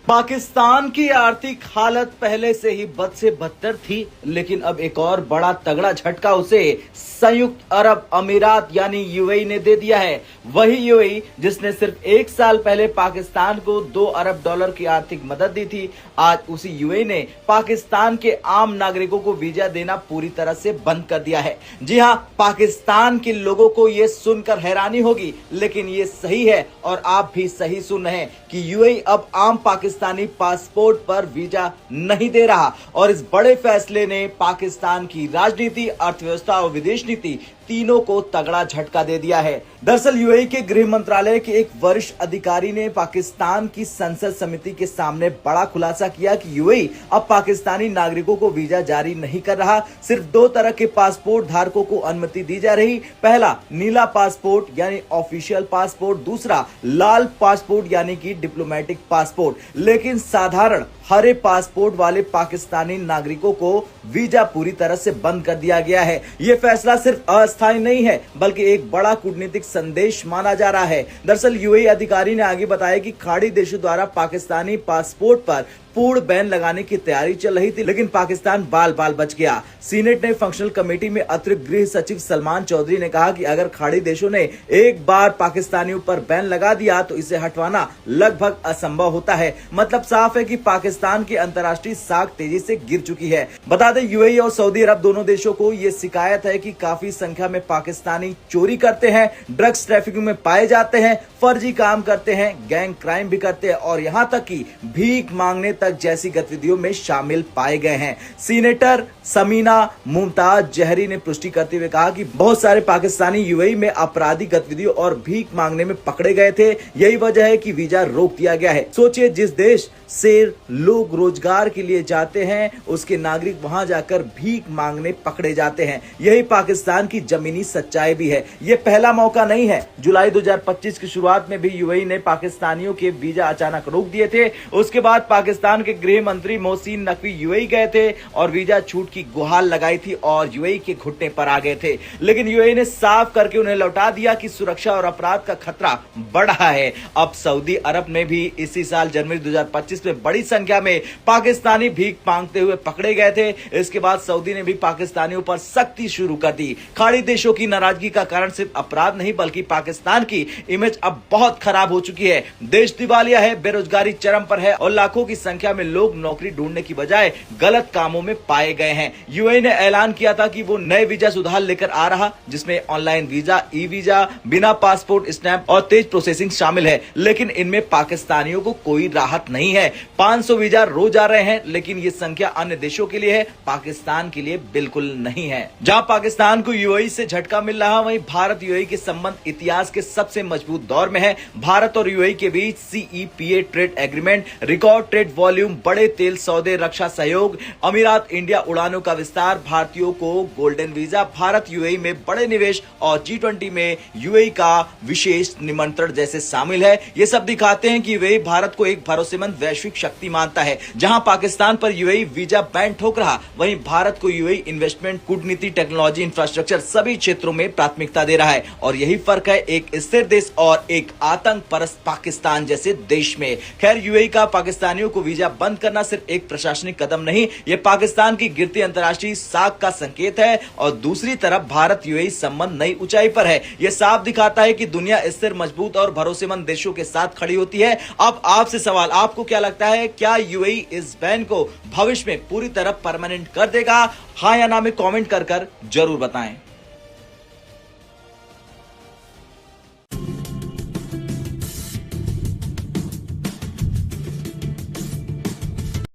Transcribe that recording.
पाकिस्तान की आर्थिक हालत पहले से ही बद से बदतर थी, लेकिन अब एक और बड़ा तगड़ा झटका उसे संयुक्त अरब अमीरात यानी यूएई ने दे दिया है। वही यूएई जिसने सिर्फ 1 साल पहले पाकिस्तान को $2 अरब की आर्थिक मदद दी थी, आज उसी यूएई ने पाकिस्तान के आम नागरिकों को वीजा देना पूरी तरह से बंद कर दिया है। जी हां, पाकिस्तान के लोगों को यह सुनकर हैरानी होगी, लेकिन ये सही है और आप भी सही सुन रहे हैं कि यूएई अब आम पाकिस्तानी पासपोर्ट पर वीजा नहीं दे रहा और इस बड़े फैसले ने पाकिस्तान की राजनीति, अर्थव्यवस्था और विदेश नीति तीनों को तगड़ा झटका दे दिया है। दरअसल यूएई के गृह मंत्रालय के एक वरिष्ठ अधिकारी ने पाकिस्तान की संसद समिति के सामने बड़ा खुलासा किया कि यूएई अब पाकिस्तानी नागरिकों को वीजा जारी नहीं कर रहा। सिर्फ 2 तरह के पासपोर्ट धारकों को अनुमति दी जा रही। पहला नीला पासपोर्ट यानी ऑफिशियल पासपोर्ट, दूसरा लाल पासपोर्ट यानी कि डिप्लोमेटिक पासपोर्ट। लेकिन साधारण हरे पासपोर्ट वाले पाकिस्तानी नागरिकों को वीजा पूरी तरह से बंद कर दिया गया है। यह फैसला सिर्फ अस्थायी नहीं है, बल्कि एक बड़ा कूटनीतिक संदेश माना जा रहा है। दरअसल यूएई अधिकारी ने आगे बताया कि खाड़ी देशों द्वारा पाकिस्तानी पासपोर्ट पर पूर्ण बैन लगाने की तैयारी चल रही थी, लेकिन पाकिस्तान बाल बाल बच गया। सीनेट ने फंक्शनल कमेटी में अतिरिक्त गृह सचिव सलमान चौधरी ने कहा कि अगर खाड़ी देशों ने एक बार पाकिस्तानियों पर बैन लगा दिया तो इसे हटवाना लगभग असंभव होता है। मतलब साफ है कि पाकिस्तान की अंतर्राष्ट्रीय साख तेजी से गिर चुकी है। बता दें, यूएई और सऊदी अरब दोनों देशों को ये शिकायत है कि काफी संख्या में पाकिस्तानी चोरी करते हैं, ड्रग्स ट्रैफिकिंग में पाए जाते हैं, फर्जी काम करते हैं, गैंग क्राइम भी करते हैं और यहाँ तक कि भीख मांगने तक जैसी गतिविधियों में शामिल पाए गए हैं। सीनेटर समीना मुमताज जहरी ने पुष्टि करते हुए कहा कि बहुत सारे पाकिस्तानी यूएई में आपराधिक गतिविधियों और भीख मांगने में पकड़े गए थे। यही वजह है कि वीजा रोक दिया गया है। सोचिए, जिस देश से लोग रोजगार के लिए जाते हैं, उसके नागरिक वहां जाकर भीख मांगने पकड़े जाते हैं। यही पाकिस्तान की जमीनी सच्चाई भी है। यह पहला मौका नहीं है। जुलाई 2025 की शुरुआत में भी यूएई ने पाकिस्तानियों के वीजा अचानक रोक दिए थे। उसके बाद पाकिस्तान के गृह मंत्री मोहसिन नकवी यूएई गए थे और वीजा छूट की गुहार लगाई थी और यूएई के घुटने पर आ गए थे, लेकिन यूएई ने साफ करके उन्हें लौटा दिया कि सुरक्षा और अपराध का खतरा बढ़ रहा है। अब सऊदी अरब में भी इसी साल जनवरी 2025 में बड़ी संख्या में पाकिस्तानी भीख मांगते हुए पकड़े गए थे। इसके बाद सऊदी ने भी पाकिस्तानियों पर सख्ती शुरू कर दी। खाड़ी देशों की नाराजगी का कारण सिर्फ अपराध नहीं, बल्कि पाकिस्तान की इमेज अब बहुत खराब हो चुकी है। देश दिवालिया है, बेरोजगारी चरम पर है और लाखों की संख्या में लोग नौकरी ढूंढने की बजाय गलत कामों में पाए गए हैं। यूएई ने ऐलान किया था कि वो नए वीजा सुधार लेकर आ रहा, जिसमें ऑनलाइन वीजा, ई वीजा, बिना पासपोर्ट स्टैंप और तेज प्रोसेसिंग शामिल है। लेकिन इनमें पाकिस्तानियों को कोई राहत नहीं है। 500 वीजा रोज आ रहे हैं, लेकिन ये संख्या अन्य देशों के लिए है, पाकिस्तान के लिए बिल्कुल नहीं है। जहां पाकिस्तान को यूएई से झटका मिल रहा, वहीं भारत यूएई के संबंध इतिहास के सबसे मजबूत दौर में है। भारत और यूएई के बीच CEPA trade agreement, record trade volume, बड़े तेल सौदे, रक्षा सहयोग, अमीरात इंडिया उड़ानों का विस्तार, भारतीयों को गोल्डन वीजा, भारत यूएई में बड़े निवेश और G20 में यूएई का विशेष निमंत्रण जैसे शामिल है। ये सब दिखाते हैं कि यूएई भारत को एक भरोसेमंद वैश्विक शक्ति मानता है। जहां पाकिस्तान पर यूएई वीजा बैन ठोक रहा, वहीं भारत को यूएई इन्वेस्टमेंट, कूटनीति, टेक्नोलॉजी, इंफ्रास्ट्रक्चर सभी क्षेत्रों में प्राथमिकता दे रहा है। और यही फर्क है एक स्थिर देश और एक आतंक परस्त पाकिस्तान जैसे देश में। खैर, यूएई का पाकिस्तानियों को वीजा बंद करना सिर्फ एक प्रशासनिक कदम नहीं, ये पाकिस्तान की गिरती अंतर्राष्ट्रीय साख का संकेत है और दूसरी तरफ भारत यूएई संबंध नई ऊंचाई पर है। यह साफ दिखाता है कि दुनिया स्थिर, मजबूत और भरोसेमंद देशों के साथ खड़ी होती है। अब आपसे सवाल, आपको क्या लगता है, क्या यूएई इस बैन को भविष्य में पूरी तरह परमानेंट कर देगा? हाँ या ना में कमेंट कर जरूर बताएं।